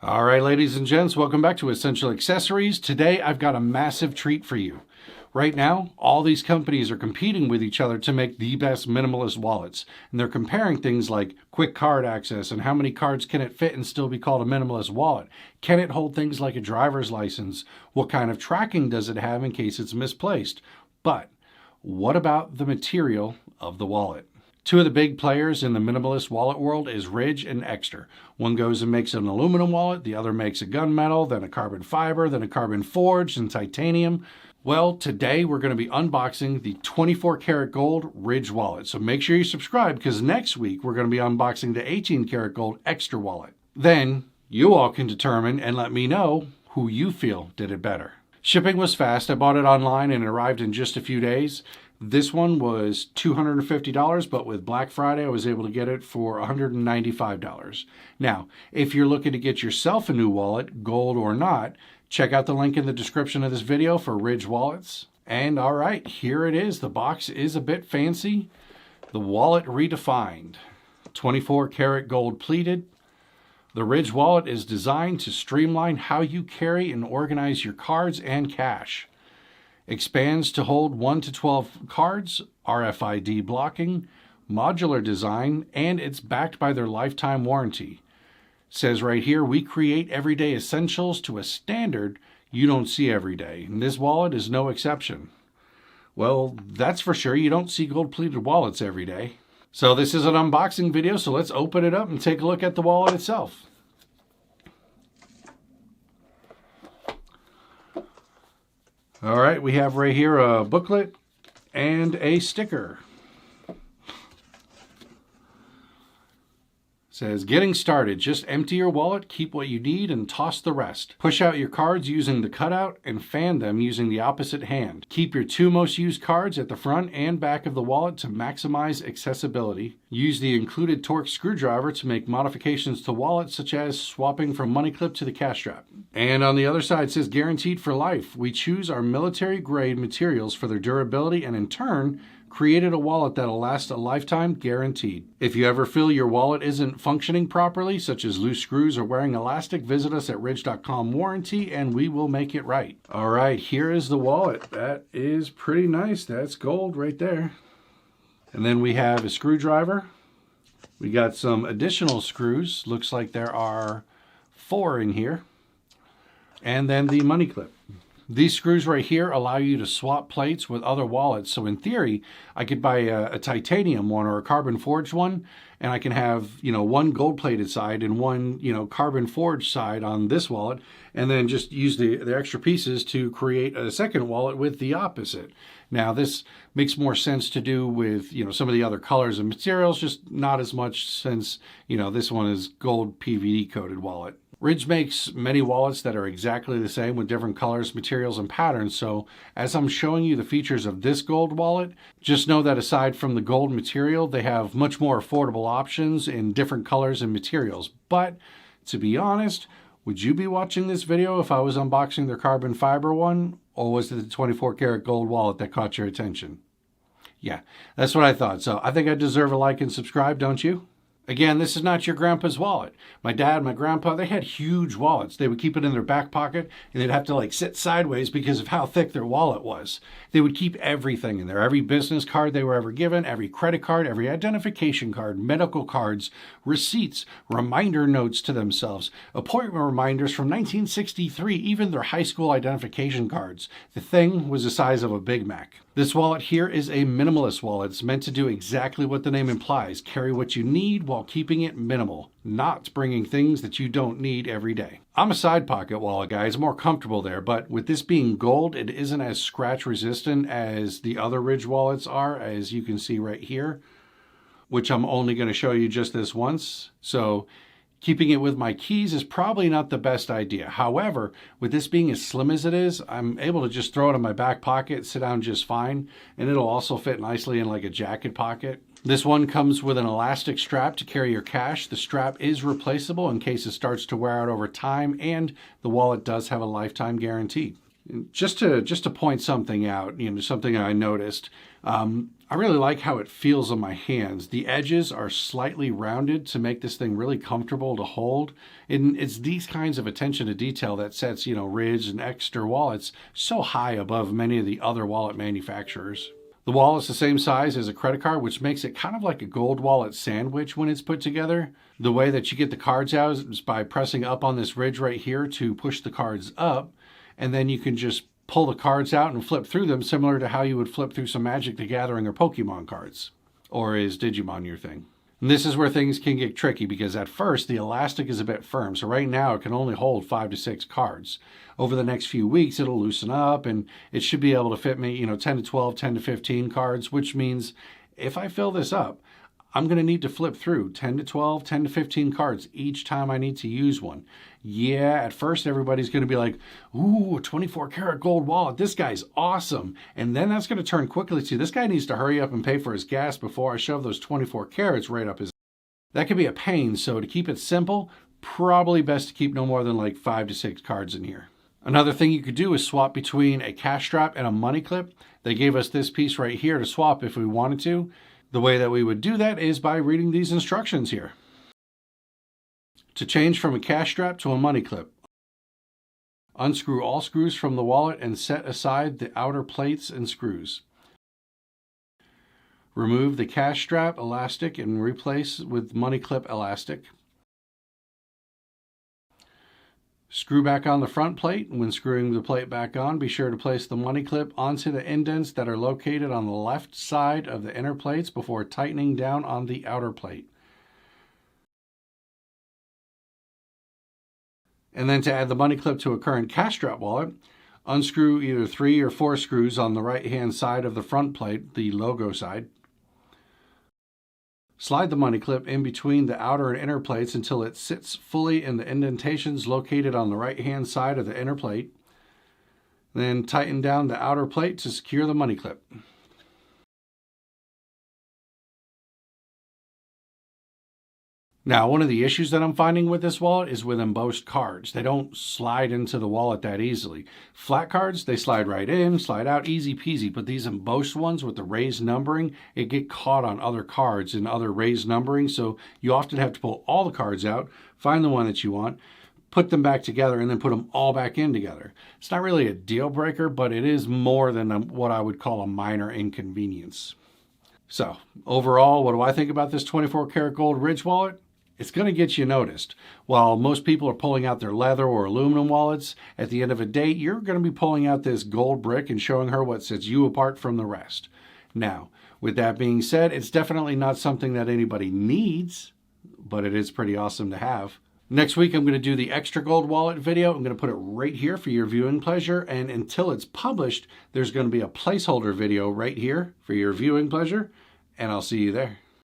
All right, ladies and gents, welcome back to Essential Accessories. Today, I've got a massive treat for you. Right now, all these companies are competing with each other to make the best minimalist wallets. And they're comparing things like quick card access and how many cards can it fit and still be called a minimalist wallet. Can it hold things like a driver's license? What kind of tracking does it have in case it's misplaced? But what about the material of the wallet? Two of the big players in the minimalist wallet world is Ridge and Extra. One goes and makes an aluminum wallet, the other makes a gunmetal, then a carbon fiber, then a carbon forged and titanium. Well, today we're going to be unboxing the 24 karat gold Ridge wallet. So make sure you subscribe because next week we're going to be unboxing the 18 karat gold Extra wallet. Then you all can determine and let me know who you feel did it better. Shipping was fast. I bought it online and it arrived in just a few days. This one was $250, but with Black Friday, I was able to get it for $195. Now, if you're looking to get yourself a new wallet, gold or not, check out the link in the description of this video for Ridge wallets. And all right, here it is. The box is a bit fancy. The wallet redefined. 24 karat gold pleated. The Ridge wallet is designed to streamline how you carry and organize your cards and cash. Expands to hold 1 to 12 cards, RFID blocking, modular design, and it's backed by their lifetime warranty. Says right here, we create everyday essentials to a standard you don't see every day. And this wallet is no exception. Well, that's for sure. You don't see gold-plated wallets every day. So this is an unboxing video, so let's open it up and take a look at the wallet itself. All right, we have right here a booklet and a sticker. It says, getting started, just empty your wallet, keep what you need, and toss the rest. Push out your cards using the cutout and fan them using the opposite hand. Keep your two most used cards at the front and back of the wallet to maximize accessibility. Use the included Torx screwdriver to make modifications to wallets, such as swapping from money clip to the cash strap. And on the other side it says, guaranteed for life. We choose our military grade materials for their durability and in turn, created a wallet that'll last a lifetime guaranteed. If you ever feel your wallet isn't functioning properly, such as loose screws or wearing elastic, visit us at ridge.com warranty and we will make it right. All right, here is the wallet. That is pretty nice. That's gold right there. And then we have a screwdriver. We got some additional screws. Looks like there are 4 in here. And then the money clip. These screws right here allow you to swap plates with other wallets. So in theory, I could buy a titanium one or a carbon forged one, and I can have, one gold plated side and one, carbon forged side on this wallet, and then just use the extra pieces to create a second wallet with the opposite. Now this makes more sense to do with, some of the other colors and materials, just not as much since, this one is gold PVD coated wallet. Ridge makes many wallets that are exactly the same with different colors, materials, and patterns. So as I'm showing you the features of this gold wallet, just know that aside from the gold material, they have much more affordable options in different colors and materials. But to be honest, would you be watching this video if I was unboxing their carbon fiber one? Or was it the 24 karat gold wallet that caught your attention? Yeah, that's what I thought. So I think I deserve a like and subscribe, don't you? Again, this is not your grandpa's wallet. My dad, my grandpa, they had huge wallets. They would keep it in their back pocket and they'd have to sit sideways because of how thick their wallet was. They would keep everything in there. Every business card they were ever given, every credit card, every identification card, medical cards, receipts, reminder notes to themselves, appointment reminders from 1963, even their high school identification cards. The thing was the size of a Big Mac. This wallet here is a minimalist wallet. It's meant to do exactly what the name implies. Carry what you need while keeping it minimal, not bringing things that you don't need every day. I'm a side pocket wallet guy. It's more comfortable there, but with this being gold, it isn't as scratch resistant as the other Ridge wallets are, as you can see right here, which I'm only going to show you just this once. So keeping it with my keys is probably not the best idea. However, with this being as slim as it is, I'm able to just throw it in my back pocket, sit down just fine, and it'll also fit nicely in like a jacket pocket. This one comes with an elastic strap to carry your cash. The strap is replaceable in case it starts to wear out over time, and the wallet does have a lifetime guarantee. Just to point something out, something I noticed. I really like how it feels on my hands. The edges are slightly rounded to make this thing really comfortable to hold. And it's these kinds of attention to detail that sets, Ridge and Exeter wallets so high above many of the other wallet manufacturers. The wallet's the same size as a credit card, which makes it kind of like a gold wallet sandwich when it's put together. The way that you get the cards out is by pressing up on this ridge right here to push the cards up. And then you can just pull the cards out and flip through them, similar to how you would flip through some Magic the Gathering or Pokemon cards. Or is Digimon your thing? And this is where things can get tricky, because at first the elastic is a bit firm. So right now it can only hold 5 to 6 cards. Over the next few weeks it'll loosen up and it should be able to fit me, 10 to 12, 10 to 15 cards, which means if I fill this up, I'm going to need to flip through 10 to 12, 10 to 15 cards each time I need to use one. Yeah, at first everybody's going to be like, ooh, a 24 karat gold wallet. This guy's awesome. And then that's going to turn quickly to, this guy needs to hurry up and pay for his gas before I shove those 24 carats right up his. That can be a pain. So to keep it simple, probably best to keep no more than like 5 to 6 cards in here. Another thing you could do is swap between a cash strap and a money clip. They gave us this piece right here to swap if we wanted to. The way that we would do that is by reading these instructions here. To change from a cash strap to a money clip, unscrew all screws from the wallet and set aside the outer plates and screws. Remove the cash strap elastic and replace with money clip elastic. Screw back on the front plate. When screwing the plate back on, be sure to place the money clip onto the indents that are located on the left side of the inner plates before tightening down on the outer plate. And then to add the money clip to a current cash strap wallet, unscrew either 3 or 4 screws on the right-hand side of the front plate, the logo side. Slide the money clip in between the outer and inner plates until it sits fully in the indentations located on the right-hand side of the inner plate. Then tighten down the outer plate to secure the money clip. Now, one of the issues that I'm finding with this wallet is with embossed cards. They don't slide into the wallet that easily. Flat cards, they slide right in, slide out, easy peasy. But these embossed ones with the raised numbering, it get caught on other cards and other raised numbering. So you often have to pull all the cards out, find the one that you want, put them back together, and then put them all back in together. It's not really a deal breaker, but it is more than what I would call a minor inconvenience. So overall, what do I think about this 24 karat gold Ridge wallet? It's going to get you noticed. While most people are pulling out their leather or aluminum wallets, at the end of a day, you're going to be pulling out this gold brick and showing her what sets you apart from the rest. Now, with that being said, it's definitely not something that anybody needs, but it is pretty awesome to have. Next week, I'm going to do the extra gold wallet video. I'm going to put it right here for your viewing pleasure. And until it's published, there's going to be a placeholder video right here for your viewing pleasure. And I'll see you there.